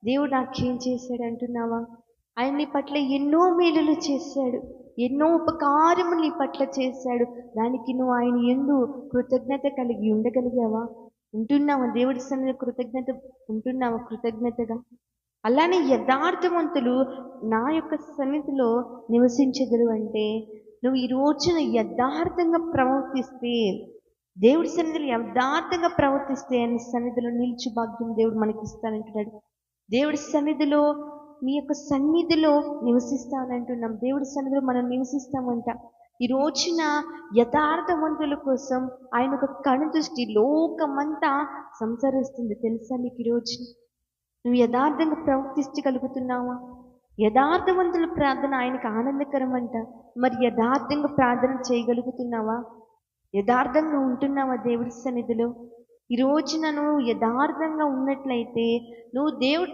దేవుడు నాకేం చేశాడు అంటున్నావా? ఆయన నీ పట్ల ఎన్నో మేలులు చేశాడు, ఎన్నో ఉపకారములు నీ పట్ల చేశాడు. దానికి నువ్వు ఆయన యందు కృతజ్ఞత కలిగి ఉండగలిగావా? ఉంటున్నావా? దేవుడి సన్నిధిలో కృతజ్ఞతగా? అలానే యథార్థవంతులు నా యొక్క సన్నిధిలో నివసించెదరు అంటే, నువ్వు ఈ రోజున యథార్థంగా ప్రవర్తిస్తే, దేవుడి సన్నిధిలో యథార్థంగా ప్రవర్తిస్తే ఆయన సన్నిధిలో నిలిచి భాగ్యం దేవుడు మనకి ఇస్తానంటున్నాడు. దేవుడి సన్నిధిలో, నీ యొక్క సన్నిధిలో నివసిస్తానంటున్నాం. దేవుడి సన్నిధిలో మనం నివసిస్తామంట. ఈ రోజున యథార్థవంతుల కోసం ఆయన ఒక కనుదృష్టి లోకమంతా సంచరిస్తుంది. తెలుసా నీకు? ఈరోజు నువ్వు యథార్థంగా ప్రవర్తించగలుగుతున్నావా? యథార్థవంతుల ప్రార్థన ఆయనకు ఆనందకరం అంట. మరి యథార్థంగా ప్రార్థన చేయగలుగుతున్నావా? యథార్థంగా ఉంటున్నావా దేవుడి సన్నిధిలో? ఈ రోజున నువ్వు యథార్థంగా ఉన్నట్లయితే నువ్వు దేవుడి